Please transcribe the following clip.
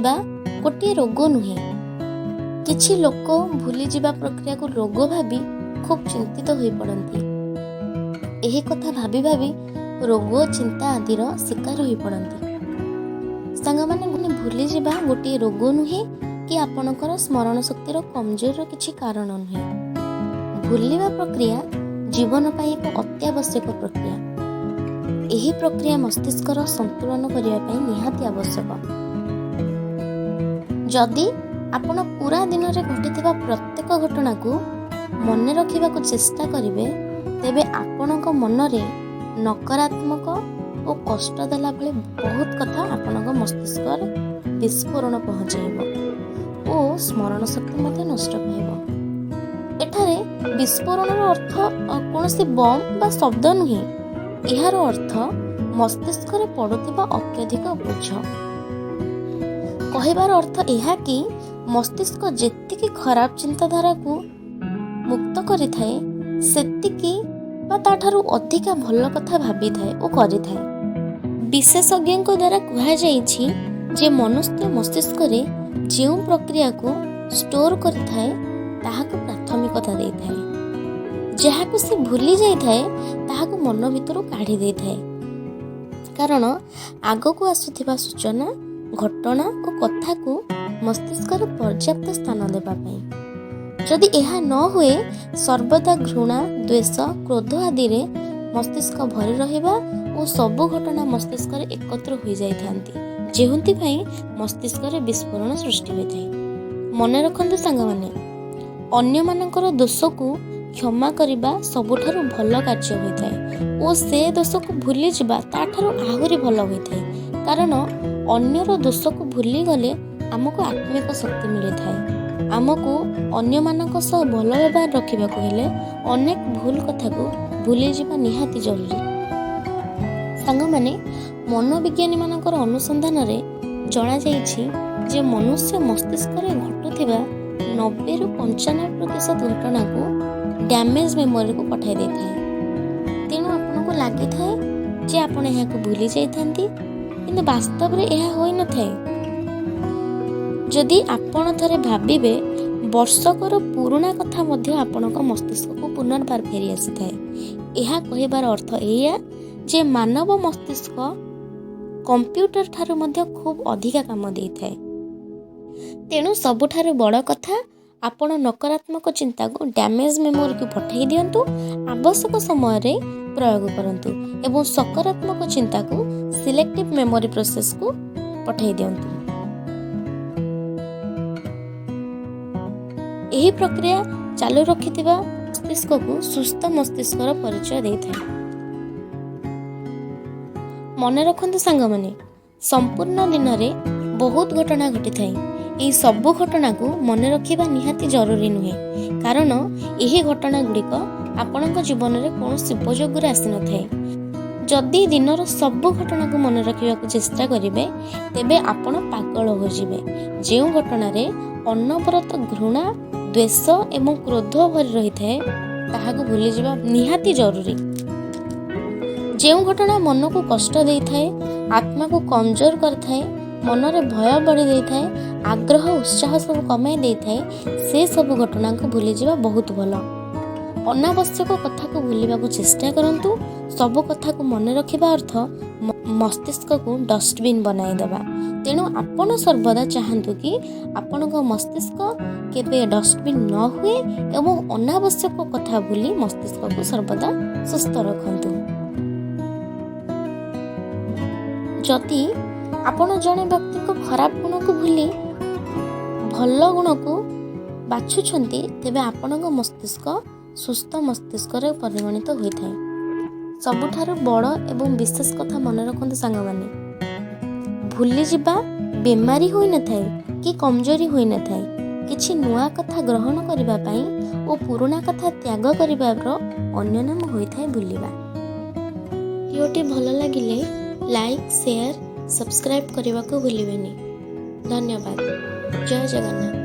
ଯିବା गोटे रोग नुहे। किछि लोक भूली जिबा प्रक्रिया को रोग भाभी खूब चिंतित हो पड़ती। यही कथा भाभी भाभी रोग चिंता आदिर शिकार हो पड़ती। सांग माने भूली जिबा गोटे रोग नुहे कि आपणकर स्मरण शक्तिर कमजोर किछि कारण नुहे। भूलिबा प्रक्रिया जीवन पाई एक अत्यावश्यक प्रक्रिया। यही प्रक्रिया मस्तिष्कर संतुलन करने निहाती आवश्यक। जदि आपण पूरा दिन में घटिथिबा प्रत्येक घटना को मन रखा चेष्टा करेंगे तेबे आपणक मनरे नकारात्मक और कष्ट देला भली बहुत कथा आपणक मस्तिष्क विस्फोरण पहुँचाइब और स्मरण शक्ति मते नष्ट पाइब। एठारे विस्फोरण अर्थ कौनसी बम बा शब्द नुहे। यार अर्थ मस्तिष्क रे पड़ुथिबा अत्यधिक बोझ। कहबार अर्थ यह कि मस्तिष्क जेतिकी खराब चिंताधारा को मुक्त करि थाए सेतिकी बा ताठारु अधिका भल कथा भाबी थाए और करि थाए। विशेषज्ञों द्वारा कहा जाइछि जे मनुष्य मस्तिष्क रे जो प्रक्रिया को स्टोर करि थाए ताहाको प्राथमिकता दे थाए। जहाको से भूली जाई थाए ताहाको मन भितर काढ़ी दे थाए। कारण आग को आसुथिबा सूचना घटना और कथा को मस्तिष्क रे पर्याप्त स्थान देबा पई। जदि यह न हुए सर्वदा घृणा द्वेष क्रोध आदि रे मस्तिष्क भरी रहिबा और सबु घटना मस्तिष्क रे एकत्र हो जाई थांती जेहुंती पई मस्तिष्क रे विस्फोरण सृष्टि होई थाए। मन रखंतु सांग माने अन्य मानकर दोष को क्षमा करबा सबुठारु भल कार्य होइथाए और से दोष को भूली जिबा ताठारु आहुरी भल होइथाए। कारण अन्यर दोष को भूली गले आमको आत्मिक शक्ति मिली थाए। आमको अन्य मानक सह भल व्यवहार रखिबा को हेले अनेक भूल कथा को भूली जिबा निहाती जरूरी। सांग माने मनोविज्ञानी मानकर अनुसंधान रे जणा जाइछि जे मनुष्य मस्तिष्क रे घटुथिबा 90 ରୁ 95% घटना को डैमेज मेमोरी को पठाई दे थाए। तेणु आपनको लगी थाए जे आपण यह को भूली जाई थांती किंतु वास्तव रे यह होई न थाए। जदि आपण थरे भाबिबे वर्षकर पुराना कथा मध्य आपणक मस्तिष्क को पुनर्बार फेरी आसी थाए। यह कहिबार अर्थ एया जे मानव मस्तिष्क कंप्यूटर ठारू मध्य खूब अधिका काम देई थाए। तेणु सबुठारु बड़ कथा आपण नकारात्मक चिंता को डैमेज मेमोरी को पठाई दियंतु आवश्यक समय रे प्रयोग करंतु एवं सकारात्मक चिंता को सिलेक्टिव मेमोरी प्रोसेस को पठाई दियंतु। यही प्रक्रिया चालू रखिथिबा मस्तिष्क को सुस्थ मस्तिष्कर परिचय दे थाए। मन रखंतु सांग माने संपूर्ण दिन रे बहुत घटना घटी थाए। यही सबु घटना को मन रखिबा निहाती जरूरी नुहे। कारण यही घटना गुड़िक आपणक जीवन में कौन उपयोग आसी न थाए। जदि दिनर सबु घटना को मन रखा चेष्टा करेंगे तेबे आपण पागल हो जिवे। जो घटना रे अनवरत घृणा द्वेष एवं क्रोध भरी रही थाए ताहाको भूली जिबा निहाती जरूरी। जो घटना मन को कष्ट दे थाए आत्मा को कमजोर कर थाए मनरे भय बढ़ी दे थाए आग्रह उत्साह सब कमाई दे थाए से सब घटना को भूली जिबा बहुत भल। अनावश्यक कथा को भूलिबा को चेष्टा करंतु। सब कथा को मन रखिबा अर्थ मस्तिष्क को डस्टबिन बनाई देबा। तेणु आपण सर्वदा चाहंतु कि आपणक मस्तिष्क केबे डस्टबिन न हुए एवं अनावश्यक कथा भूली मस्तिष्क को सर्वदा सुस्थ रखंतु। जदि आपण जने व्यक्ति को खराब गुण को भूली भल गुण को बाछुछंती तेबे आपणक मस्तिष्क सुस्थ मस्तिष्क रे परिगणित होइथाए। सबुठारु बड़ एवं विशेष कथा मन रखंतु सांग माने भूली जिबा बेमारी होई न थाए कि कमजोरी होई न थाए। किछि नुआ कथा ग्रहण करिबा पई ओ पुराना कथा त्याग करिबार अन्य नाम होइथाए भूलिबा। भिडियोटी भल लागिले लाइक शेयर सब्सक्राइब करने को भूलिबेनी। धन्यवाद। जय जगन्नाथ।